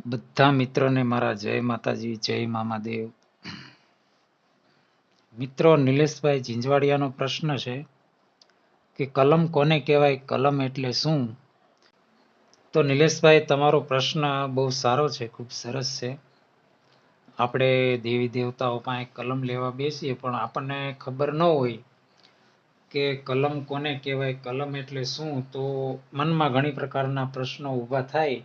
બધા મિત્રોને મારા જય માતાજી, જય મામાદેવ. મિત્રો, નિલેશભાઈ ઝીંઝવાડિયાનો પ્રશ્ન છે કે કલમ કોને કહેવાય, કલમ એટલે શું? તો નિલેશભાઈ, તમારો પ્રશ્ન બહુ સારો છે, ખૂબ સરસ છે. આપણે દેવી દેવતાઓ પાસે કલમ લેવા બેસીએ પણ આપણને ખબર ન હોય કે કલમ કોને કહેવાય, કલમ એટલે શું, તો મનમાં ઘણી પ્રકારના પ્રશ્નો ઊભા થાય.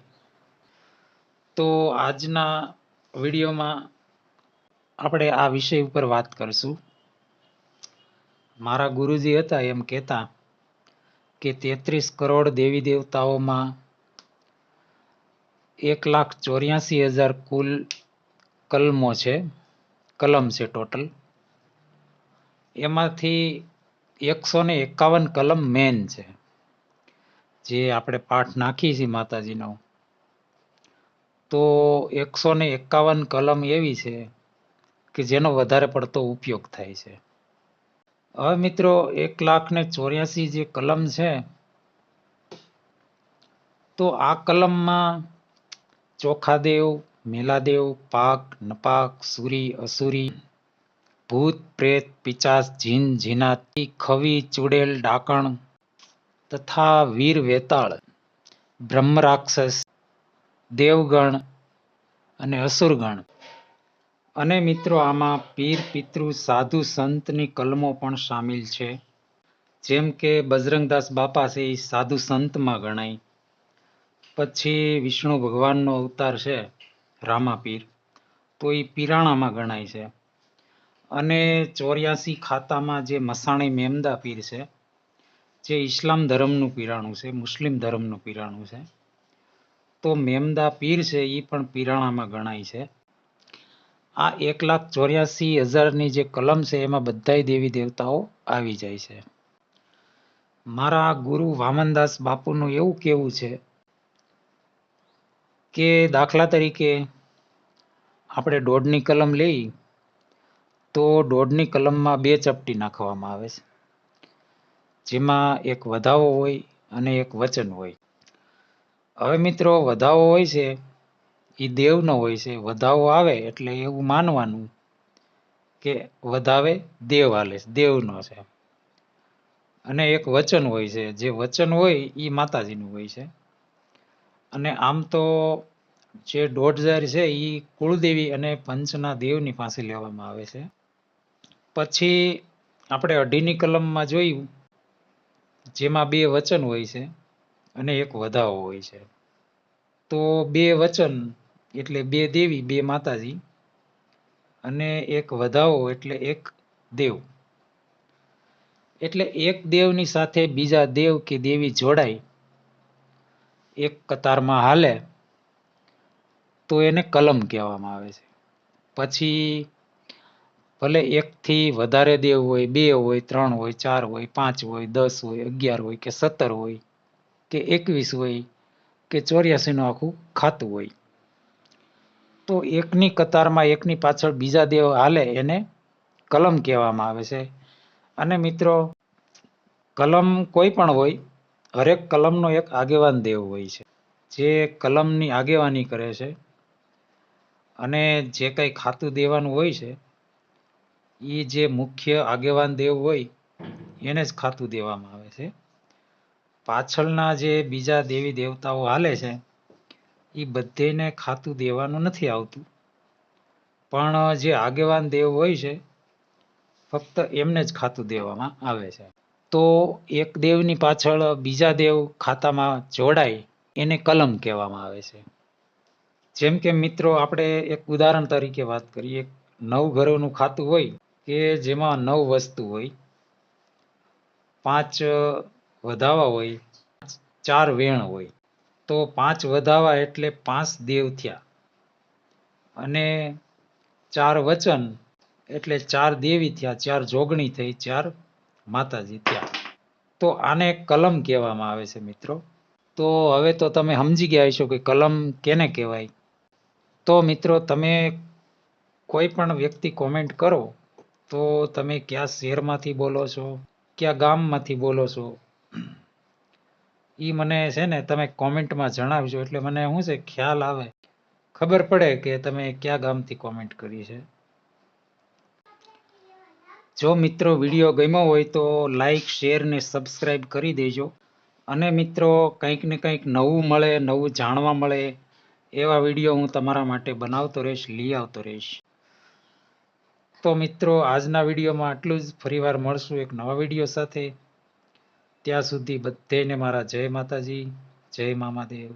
તો આજના વિડીયોમાં આપણે આ વિષય ઉપર વાત કરશું. મારા ગુરુજી હતા એમ કહેતા કે 33 કરોડ દેવી દેવતાઓમાં 1,84,000 કુલ કલમ છે ટોટલ. એમાંથી 151 કલમ મેન છે, જે આપણે પાઠ નાખીએ છીએ માતાજીનો. તો 151 કલમ એવી છે કે જેનો વધારે પડતો ઉપયોગ થાય છે. હવે મિત્રો, 1,84,000 જે કલમ છે, તો આ કલમમાં ચોખાદેવ, મેલાદેવ, પાક, નપાક, સુરી, અસુરી, ભૂત, પ્રેત, પિચાસ, જીન, જીનાત, ખવી, ચુડેલ, ડાકણ તથા વીર વેતાળ, બ્રહ્મ રાક્ષસ, દેવગણ અને અસુરગણ. અને મિત્રો, આમાં પીર, પિતૃ, સાધુ, સંતની કલમો પણ સામેલ છે. જેમ કે બજરંગદાસ બાપા છે એ સાધુ સંતમાં ગણાય. પછી વિષ્ણુ ભગવાનનો અવતાર છે રામાપીર, તો એ પીરાણામાં ગણાય છે. અને 84 ખાતામાં જે મસાણી મેમદા પીર છે, જે ઇસ્લામ ધર્મનું પીરાણું છે, મુસ્લિમ ધર્મનું પીરાણું છે, તો મેમદા પીર છે એ પણ પીરાણામાં ગણાય છે. આ 1,84,000ની જે કલમ છે એમાં બધાય દેવી દેવતાઓ આવી જાય છે. મારા ગુરુ વામનદાસ બાપુનું એવું કહેવું છે કે દાખલા તરીકે આપણે 1.5ની કલમ લઈ તો 1.5ની કલમમાં 2 ચપટી નાખવામાં આવે છે, જેમાં એક વધાવો હોય અને એક વચન હોય. હવે મિત્રો, વધાવો હોય છે એ દેવનો હોય છે. વધાવો આવે એટલે એવું માનવાનું કે વધાવે દેવ હાલે, દેવનો છે. અને એક વચન હોય છે, જે વચન હોય એ માતાજીનું હોય છે. અને આમ તો જે 1,50,000 છે એ કુળદેવી અને પંચના દેવની પાસે લેવામાં આવે છે. પછી આપણે 2.5ની કલમમાં જોયું, જેમાં 2 વચન હોય છે અને એક વધાવો હોય છે. તો 2 વચન એટલે 2 દેવી, 2 માતાજી, અને એક વધાવો એટલે એક દેવ. એટલે એક દેવની સાથે બીજા દેવ કે દેવી જોડાય, એક કતારમાં હાલે, તો એને કલમ કહેવામાં આવે છે. પછી ભલે 1થી વધારે દેવ હોય, 2 હોય, 3 હોય, 4 હોય, 5 હોય, 10 હોય, 11 હોય કે 17 હોય કે 21 હોય કે 84નું આખું ખાતું હોય, તો એકની કતારમાં એકની પાછળ બીજા દેવ હાલે એને કલમ કહેવામાં આવે છે. અને મિત્રો, કલમ કોઈ પણ હોય, હરેક કલમનો એક આગેવાન દેવ હોય છે, જે કલમની આગેવાની કરે છે. અને જે કંઈ ખાતું દેવાનું હોય છે એ જે મુખ્ય આગેવાન દેવ હોય એને જ ખાતું દેવામાં આવે છે. પાછળના જે બીજા દેવી દેવતાઓ હાલે છે એ બધેને ખાતું દેવાનું નથી આવતું, પણ જે આગેવાન દેવ હોય છે ફક્ત એમને જ ખાતું દેવામાં આવે છે. તો એક દેવની પાછળ બીજા દેવ ખાતામાં જોડાય એને કલમ કહેવામાં આવે છે. જેમ કે મિત્રો, આપણે એક ઉદાહરણ તરીકે વાત કરીએ. 9 ઘરોનું ખાતું હોય કે જેમાં 9 વસ્તુ હોય, 5 વધાવા હોય, 4 વેણ હોય, તો 5 વધાવા એટલે 5 દેવ થયા, અને 4 વચન એટલે 4 દેવી થયા, 4 જોગણી થઈ, 4 માતાજી થયા. તો આને કલમ કહેવામાં આવે છે મિત્રો. તો હવે તો તમે સમજી ગયા હશો કે કલમ કેને કહેવાય. તો મિત્રો, તમે કોઈ પણ વ્યક્તિ કોમેન્ટ કરો તો તમે કયા શહેરમાંથી બોલો છો, કયા ગામમાંથી બોલો છો, એ મને છે ને તમે કોમેન્ટમાં જણાવજો, એટલે મને શું છે ખ્યાલ આવે ખબર પડે કે તમે કયા ગામથી કોમેન્ટ કરી છે. જો મિત્રો વિડીયો ગમ્યો હોય તો લાઈક, શેર ને સબસ્ક્રાઈબ કરી દેજો. અને મિત્રો કંઈક ને કંઈક નવું મળે, નવું જાણવા મળે એવા વિડીયો હું તમારા માટે બનાવતો રહીશ, લઈ આવતો રહીશ. તો મિત્રો આજના વિડીયોમાં આટલું જ. ફરીવાર મળશું એક નવા વિડીયો સાથે. ત્યાં સુધી બધાને મારા જય માતાજી, જય મામાદેવ.